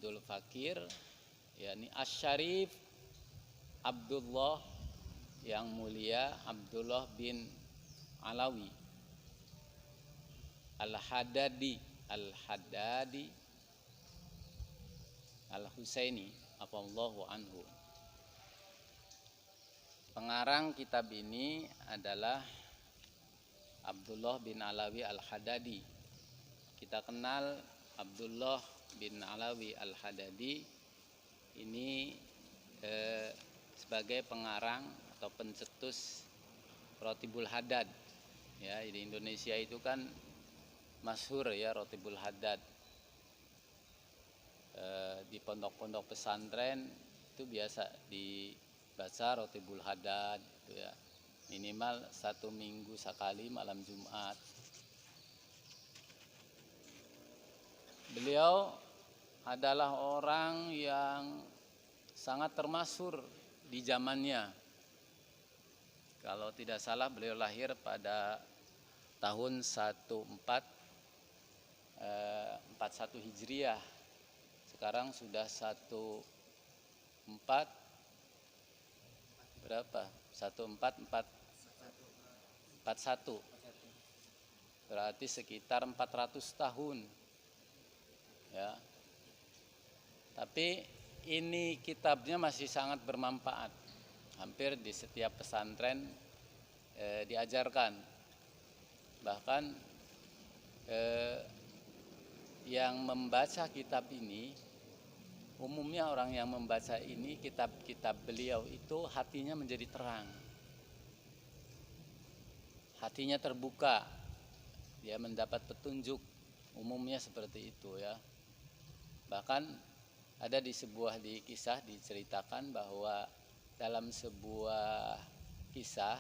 Abdul Fakir, yakni Asy-Syarif Abdullah yang mulia Abdullah bin Alawi Al-Haddadi Al-Husaini radhiyallahu anhu. Pengarang kitab ini adalah Abdullah bin Alawi Al-Haddadi. Kita kenal Abdullah bin Alawi Al-Haddadi ini sebagai pengarang atau pencetus Rotibul Haddad. Ya, di Indonesia itu kan masyhur ya Rotibul Haddad. Di pondok-pondok pesantren itu biasa dibaca Rotibul Haddad gitu ya. Minimal 1 minggu sekali malam Jumat. Beliau adalah orang yang sangat termasyhur di zamannya. Kalau tidak salah beliau lahir pada tahun 1441 Hijriah. Sekarang sudah 1441. Berarti sekitar 400 tahun. Ya. Tapi ini kitabnya masih sangat bermanfaat. Hampir di setiap pesantren diajarkan. Bahkan yang membaca kitab ini, umumnya orang yang membaca ini kitab-kitab beliau itu hatinya menjadi terang. Hatinya terbuka. Dia mendapat petunjuk. Umumnya seperti itu ya. Bahkan ada di sebuah kisah diceritakan bahwa dalam sebuah kisah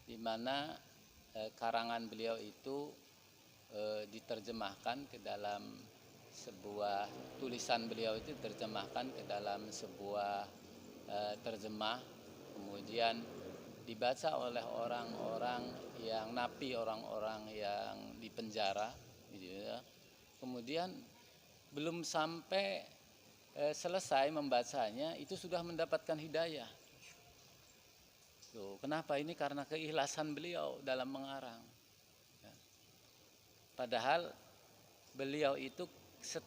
di mana karangan beliau itu diterjemahkan ke dalam sebuah tulisan beliau itu diterjemahkan ke dalam sebuah terjemah, kemudian dibaca oleh orang-orang yang napi, orang-orang yang dipenjara gitu ya. Kemudian belum sampai selesai membacanya itu sudah mendapatkan hidayah. Tuh, kenapa ini? Karena keikhlasan beliau dalam mengarang. Ya. Padahal beliau itu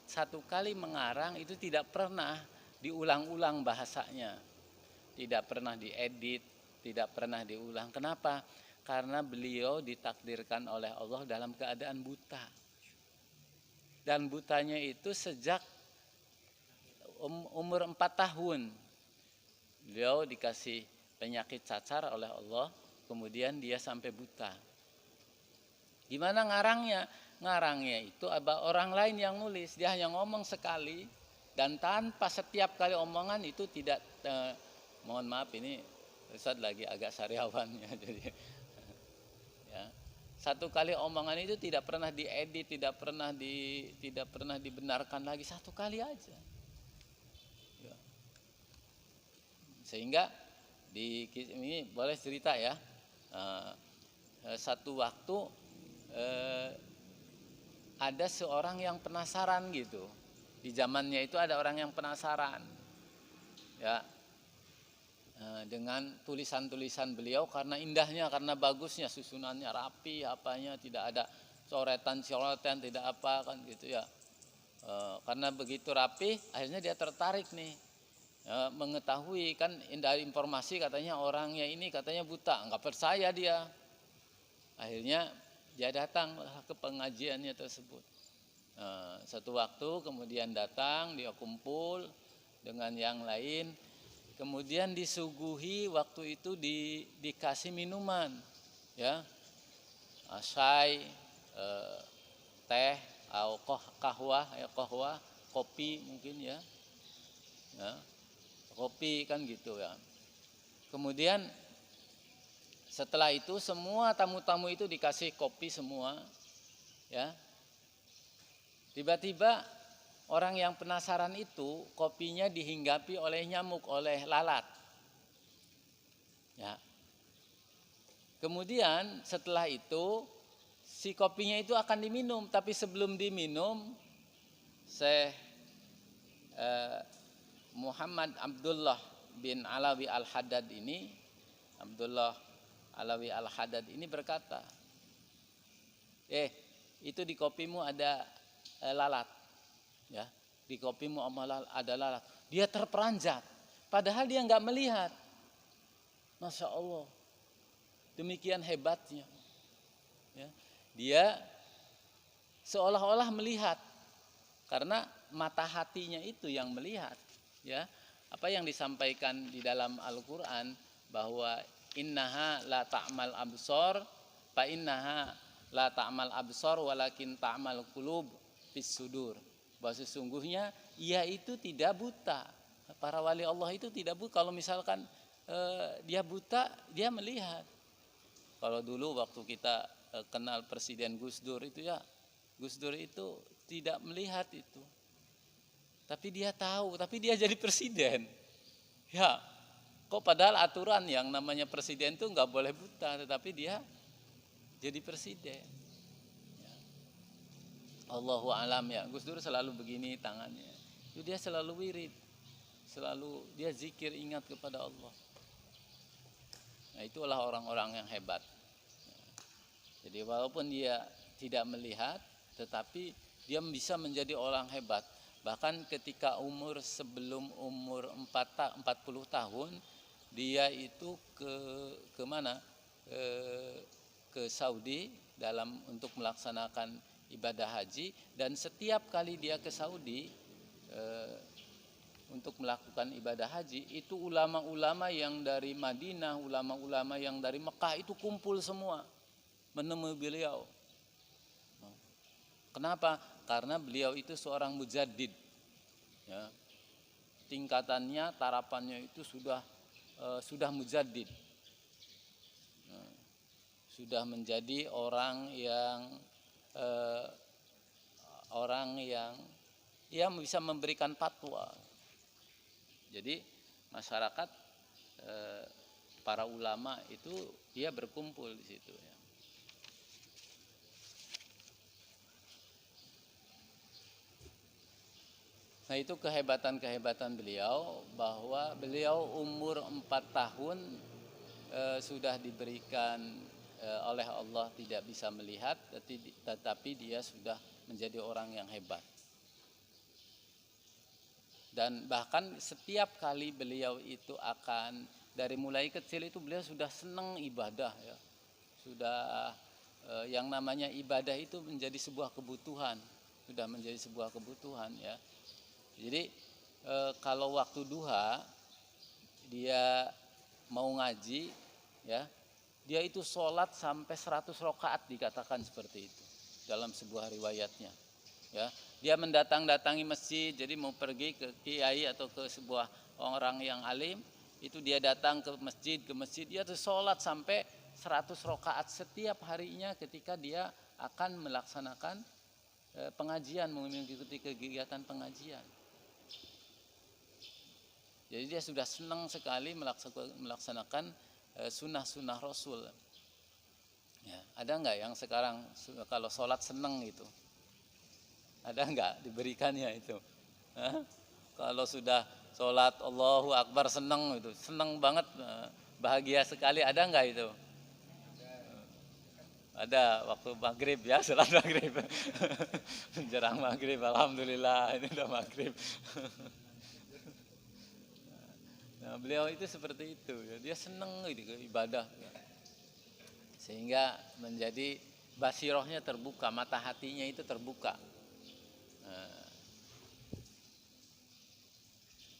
satu kali mengarang itu tidak pernah diulang-ulang bahasanya. Tidak pernah diedit, tidak pernah diulang. Kenapa? Karena beliau ditakdirkan oleh Allah dalam keadaan buta. Dan butanya itu sejak umur 4 tahun. Beliau dikasih penyakit cacar oleh Allah, kemudian dia sampai buta. Gimana ngarangnya? Ngarangnya itu orang lain yang nulis, dia hanya ngomong sekali dan tanpa setiap kali omongan itu tidak mohon maaf ini Ustaz lagi agak sariawan ya, jadi ya. Satu kali omongan itu tidak pernah diedit, tidak pernah dibenarkan lagi, satu kali aja. Ya. Sehingga ini boleh cerita ya. Satu waktu ada seorang yang penasaran gitu. Di zamannya itu ada orang yang penasaran. Ya. Dengan tulisan-tulisan beliau karena indahnya, karena bagusnya, susunannya rapi, apanya tidak ada coretan-coretan, tidak apa kan gitu ya. Karena begitu rapi, akhirnya dia tertarik nih. Mengetahui kan dari informasi katanya orangnya ini katanya buta, nggak percaya dia. Akhirnya dia datang ke pengajiannya tersebut. Satu waktu kemudian datang, dia kumpul dengan yang lain. Kemudian disuguhi waktu itu dikasih minuman, ya, syai, teh, atau kahwah, kopi mungkin ya, kopi kan gitu ya. Kemudian setelah itu semua tamu-tamu itu dikasih kopi semua, ya. Tiba-tiba orang yang penasaran itu kopinya dihinggapi oleh nyamuk, oleh lalat. Ya. Kemudian setelah itu si kopinya itu akan diminum, tapi sebelum diminum Syekh Muhammad Abdullah bin Alawi Al-Haddad ini, Abdullah Alawi Al-Haddad ini berkata, itu di kopimu ada lalat, ya, di kopimu ada lalat. Dia terperanjat, padahal dia nggak melihat. Masya Allah, demikian hebatnya. Ya, dia seolah-olah melihat, karena mata hatinya itu yang melihat. Ya, apa yang disampaikan di dalam Al-Quran bahwa innaha la ta'mal absor, fa innaha la ta'mal absor walakin ta'mal qulub fis sudur. Bahwa sesungguhnya ia itu tidak buta. Para wali Allah itu tidak buta. Kalau misalkan dia buta, dia melihat. Kalau dulu waktu kita kenal Presiden Gus Dur itu, ya, Gus Dur itu tidak melihat itu. Tapi dia tahu, tapi dia jadi presiden. Ya, kok padahal aturan yang namanya presiden itu nggak boleh buta, tetapi dia jadi presiden. Ya. Allahu alam, ya. Gus Dur selalu begini tangannya. Itu dia selalu wirid, selalu dia zikir, ingat kepada Allah. Nah, itulah orang-orang yang hebat. Jadi walaupun dia tidak melihat, tetapi dia bisa menjadi orang hebat. Bahkan ketika sebelum umur 40 tahun, dia itu ke mana? Ke Saudi untuk melaksanakan ibadah haji, dan setiap kali dia ke Saudi untuk melakukan ibadah haji, itu ulama-ulama yang dari Madinah, ulama-ulama yang dari Mekah itu kumpul semua menemui beliau. Kenapa? Karena beliau itu seorang mujaddid. Ya. Tingkatannya, tarapannya itu sudah mujaddid. Sudah menjadi orang yang bisa memberikan fatwa. Jadi masyarakat, para ulama itu dia berkumpul di situ. Ya. Nah, itu kehebatan beliau, bahwa beliau umur 4 tahun sudah diberikan oleh Allah tidak bisa melihat, tetapi dia sudah menjadi orang yang hebat. Dan bahkan setiap kali beliau itu dari mulai kecil itu beliau sudah senang ibadah, ya. Sudah yang namanya ibadah itu menjadi sebuah kebutuhan, ya. Jadi kalau waktu duha dia mau ngaji, ya, dia itu sholat sampai 100 rakaat, dikatakan seperti itu dalam sebuah riwayatnya. Ya, dia mendatangi masjid, jadi mau pergi ke kiai atau ke sebuah orang yang alim, itu dia datang ke masjid, dia tuh sholat sampai 100 rakaat setiap harinya ketika dia akan melaksanakan pengajian, mengikuti kegiatan pengajian. Jadi dia sudah senang sekali melaksanakan sunnah-sunnah Rasul. Ya, ada nggak yang sekarang kalau sholat senang gitu? Ada nggak diberikannya itu? Kalau sudah sholat Allahu Akbar senang itu, senang banget, bahagia sekali. Ada nggak itu? Ada waktu maghrib, ya, sholat maghrib. Menjelang maghrib, alhamdulillah ini udah maghrib. Nah, beliau itu seperti itu, ya. Dia senang gitu ibadah, ya. Sehingga menjadi basirohnya terbuka, mata hatinya itu terbuka. Nah,